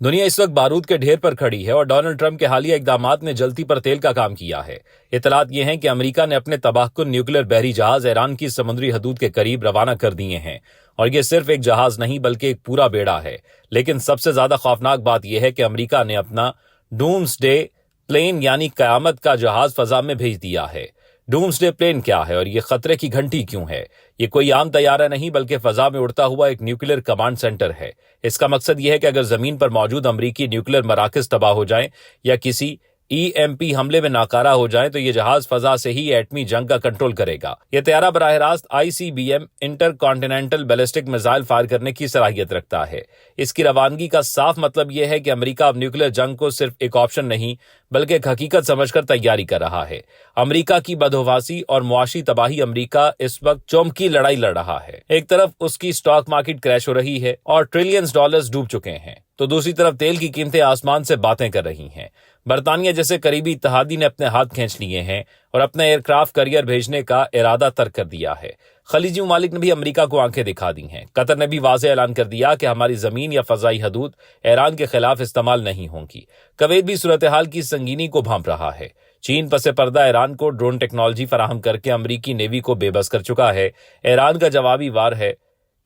دنیا اس وقت بارود کے ڈھیر پر کھڑی ہے اور ڈونلڈ ٹرمپ کے حالیہ اقدامات نے جلتی پر تیل کا کام کیا ہے۔ اطلاعات یہ ہیں کہ امریکہ نے اپنے تباہ کن نیوکلیر بحری جہاز ایران کی سمندری حدود کے قریب روانہ کر دیے ہیں، اور یہ صرف ایک جہاز نہیں بلکہ ایک پورا بیڑا ہے۔ لیکن سب سے زیادہ خوفناک بات یہ ہے کہ امریکہ نے اپنا ڈومز ڈے پلین یعنی قیامت کا جہاز فضا میں بھیج دیا ہے۔ ڈومز ڈے پلین کیا ہے اور یہ خطرے کی گھنٹی کیوں ہے؟ یہ کوئی عام طیارہ نہیں بلکہ فضا میں اڑتا ہوا ایک نیوکلیر کمانڈ سینٹر ہے۔ اس کا مقصد یہ ہے کہ اگر زمین پر موجود امریکی نیوکلیر مراکز تباہ ہو جائیں یا کسی EMP حملے میں ناکارہ ہو جائیں تو یہ جہاز فضا سے ہی ایٹمی جنگ کا کنٹرول کرے گا۔ یہ طیارہ براہ راست ICBM intercontinental ballistic missile fire کرنے کی صلاحیت رکھتا ہے۔ اس کی روانگی کا صاف مطلب یہ ہے کہ امریکہ اب نیوکلیر جنگ کو صرف ایک آپشن نہیں بلکہ ایک حقیقت سمجھ کر تیاری کر رہا ہے۔ امریکہ کی بدحواسی اور معاشی تباہی امریکہ اس وقت چومکی لڑائی لڑ رہا ہے۔ ایک طرف اس کی سٹاک مارکیٹ کریش ہو رہی ہے اور ٹریلینز ڈالرز ڈوب چکے ہیں، تو دوسری طرف تیل کی قیمتیں آسمان سے باتیں کر رہی ہیں۔ برطانیہ جیسے قریبی اتحادی نے اپنے ہاتھ کھینچ لیے ہیں اور اپنا ایئر کرافٹ کیریئر بھیجنے کا ارادہ ترک کر دیا ہے۔ خلیجی ممالک نے بھی امریکہ کو آنکھیں دکھا دی ہیں۔ قطر نے بھی واضح اعلان کر دیا کہ ہماری زمین یا فضائی حدود ایران کے خلاف استعمال نہیں ہوں گی۔ کویت بھی صورتحال کی سنگینی کو بھانپ رہا ہے۔ چین پس پردہ ایران کو ڈرون ٹیکنالوجی فراہم کر کے امریکی نیوی کو بے بس کر چکا ہے۔ ایران کا جوابی وار ہے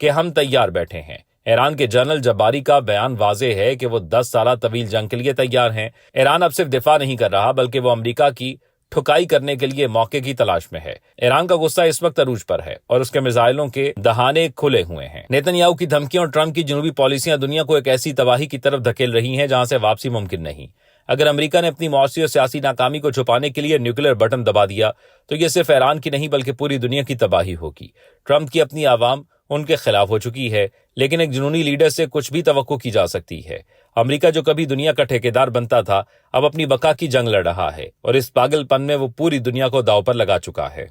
کہ ہم تیار بیٹھے ہیں۔ ایران کے جنرل جباری کا بیان واضح ہے کہ وہ 10 سالہ طویل جنگ کے لیے تیار ہیں۔ ایران اب صرف دفاع نہیں کر رہا بلکہ وہ امریکہ کی ٹھکائی کرنے کے لیے موقع کی تلاش میں ہے۔ ایران کا غصہ اس وقت عروج پر ہے اور اس کے میزائلوں کے دہانے کھلے ہوئے ہیں۔ نیتن یاہو کی دھمکیاں اور ٹرمپ کی جنوبی پالیسیاں دنیا کو ایک ایسی تباہی کی طرف دھکیل رہی ہیں جہاں سے واپسی ممکن نہیں۔ اگر امریکہ نے اپنی معاشی اور سیاسی ناکامی کو چھپانے کے لیے نیوکلیر بٹن دبا دیا تو یہ صرف ایران کی نہیں بلکہ پوری دنیا کی تباہی ہوگی۔ ٹرمپ کی اپنی عوام ان کے خلاف ہو چکی ہے، لیکن ایک جنونی لیڈر سے کچھ بھی توقع کی جا سکتی ہے۔ امریکہ جو کبھی دنیا کا ٹھیکیدار بنتا تھا اب اپنی بقا کی جنگ لڑ رہا ہے، اور اس پاگل پن میں وہ پوری دنیا کو داؤ پر لگا چکا ہے۔